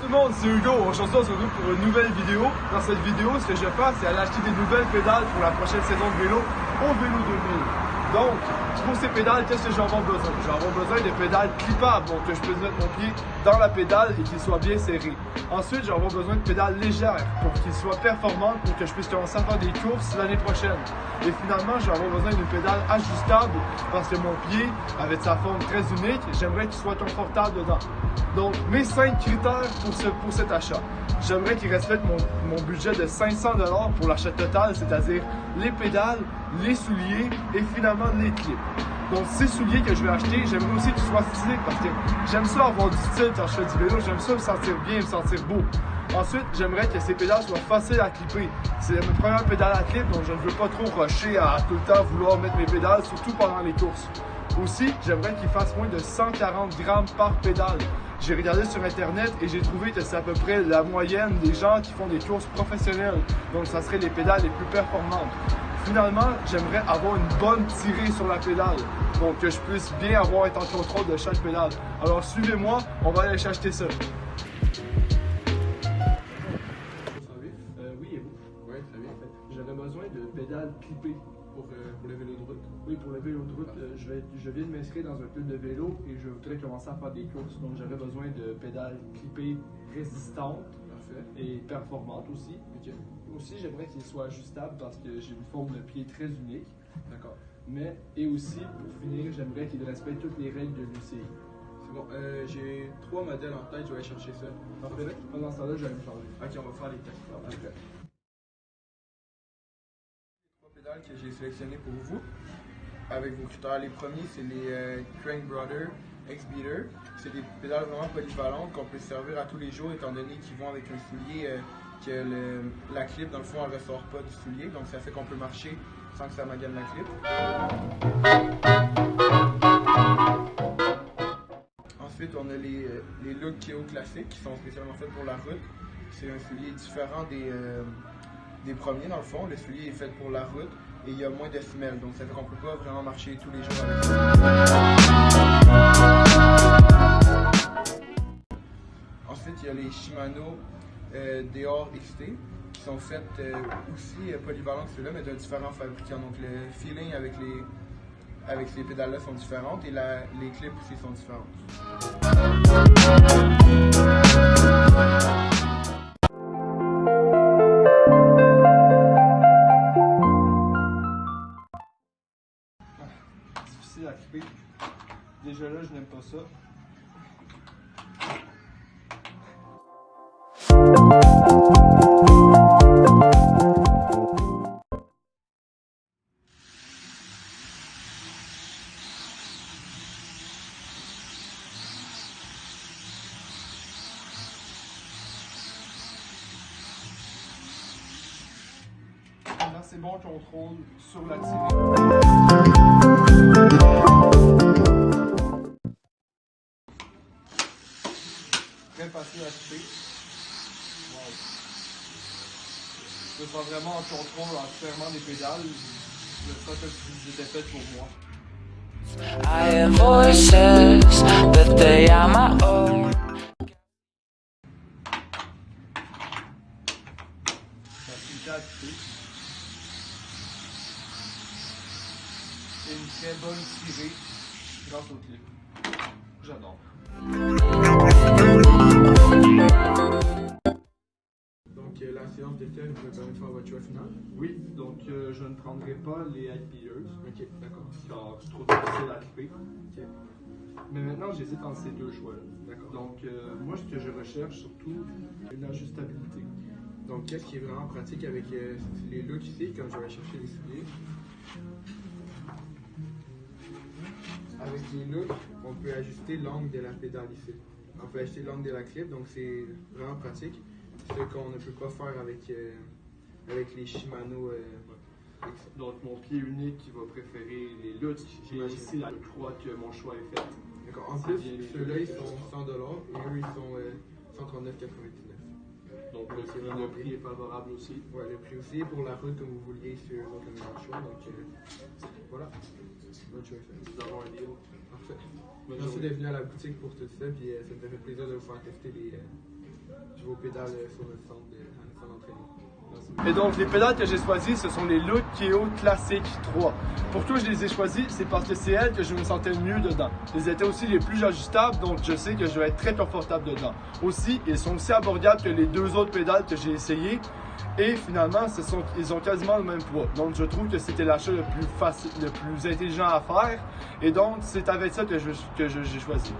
Tout le monde, c'est Hugo. Aujourd'hui, on se retrouve pour une nouvelle vidéo. Dans cette vidéo, ce que je vais faire, c'est aller acheter des nouvelles pédales pour la prochaine saison de vélo au Vélo 2000. Donc, pour ces pédales, qu'est-ce que je vais avoir besoin? Je vais avoir besoin de pédales clippables, donc que je peux mettre mon pied dans la pédale et qu'il soit bien serré. Ensuite, je vais avoir besoin de pédales légères pour qu'ils soient performantes pour que je puisse commencer à faire des courses l'année prochaine. Et finalement, je vais avoir besoin d'une pédale ajustable parce que mon pied, avec sa forme très unique, j'aimerais qu'il soit confortable dedans. Donc, mes 5 critères pour cet achat. J'aimerais qu'il respecte mon budget de 500 $ pour l'achat total, c'est-à-dire les pédales, les souliers et finalement les clips. Donc, ces souliers que je vais acheter, j'aimerais aussi qu'ils soient stylés parce que j'aime ça avoir du style quand je fais du vélo, j'aime ça me sentir bien, me sentir beau. Ensuite, j'aimerais que ces pédales soient faciles à clipper. C'est ma première pédale à clip, donc je ne veux pas trop rusher à tout le temps vouloir mettre mes pédales, surtout pendant les courses. Aussi, j'aimerais qu'ils fassent moins de 140 grammes par pédale. J'ai regardé sur internet et j'ai trouvé que c'est à peu près la moyenne des gens qui font des courses professionnelles. Donc, ça serait les pédales les plus performantes. Finalement, j'aimerais avoir une bonne tirée sur la pédale. Donc, que je puisse bien être en contrôle de chaque pédale. Alors, suivez-moi, on va aller acheter ça. Oui, et vous? Oui, très bien. J'aurais besoin de pédales clippées. Pour le vélo de route. Oui, pour le vélo de route, je viens de m'inscrire dans un club de vélo et je voudrais commencer à faire des courses. Donc, j'aurais besoin de pédales clippées résistantes Parfait. et performantes aussi. Ok. Aussi, j'aimerais qu'ils soient ajustables parce que j'ai une forme de pied très unique. D'accord. Et aussi, pour finir, j'aimerais qu'ils respectent toutes les règles de l'UCI. C'est bon. J'ai 3 modèles en tête, je vais aller chercher ça. Parfait. Pendant ce temps-là, je vais me changer. Ok, on va faire les tests. Après. Les 3 pédales que j'ai sélectionnées pour vous, avec vos critères. Les premiers, c'est les Crank Brother X-Beater. C'est des pédales vraiment polyvalentes qu'on peut servir à tous les jours, étant donné qu'ils vont avec un soulier que la clip, dans le fond, elle ressort pas du soulier. Donc, ça fait qu'on peut marcher sans que ça magane la clip. Ensuite, on a les Look KO classiques qui sont spécialement faits pour la route. C'est un soulier différent des premiers, dans le fond. Le soulier est fait pour la route et il y a moins de semelles. Donc, ça fait qu'on peut pas vraiment marcher tous les jours avec ça. Ensuite, il y a les Shimano Deore XT qui sont faites aussi polyvalentes que ceux-là, mais de différents fabricants. Donc, le feeling avec ces pédales-là sont différentes et les clips aussi sont différentes. Difficile à clipper. Déjà là, je n'aime pas ça. Là, c'est bon contrôle sur la tirée. Très facile à clipper. Wow. Je me sens vraiment en contrôle entièrement des pédales. Je sens comme si c'était fait pour moi. I hear voices, but they are my own. Facilité à clipper. Et une très bonne tirée grâce au clip. J'adore. Donc, la séance de test vous permet de faire votre choix final. Oui, donc je ne prendrai pas les X-Beaters. Ok, d'accord. Car c'est trop difficile à clipper. Ok. Mais maintenant, j'hésite entre ces deux choix-là. D'accord. Donc, moi, ce que je recherche surtout, une ajustabilité. Donc, qu'est-ce qui est vraiment pratique avec les looks ici, quand je vais aller chercher les souliers? Avec les looks, on peut ajuster l'angle de la pédale ici. On peut ajuster l'angle de la clip, donc c'est vraiment pratique. Ce qu'on ne peut pas faire avec les Shimano. Donc, mon pied unique qui va préférer les luttes. J'ai ici la croix que mon choix est fait. D'accord. En plus, ceux-là, ils sont 100 $ et eux, ils sont 139,99. Donc, le prix est favorable aussi. Ouais, le prix aussi pour la route comme vous vouliez sur votre meilleur choix. Donc, voilà. Votre choix est fait. Nous avons un deal. Parfait. Merci d'être venu à la boutique pour tout ça, puis ça me fait plaisir de vous faire tester pédales sur notre centre d'entraînement. Et donc, les pédales que j'ai choisies, ce sont les Look KO Classic 3. Pourquoi je les ai choisies? C'est parce que c'est elles que je me sentais le mieux dedans. Elles étaient aussi les plus ajustables, donc je sais que je vais être très confortable dedans. Aussi, elles sont aussi abordables que les deux autres pédales que j'ai essayées. Et finalement, ils ont quasiment le même poids. Donc, je trouve que c'était l'achat le plus facile, le plus intelligent à faire. Et donc, c'est avec ça que j'ai choisi.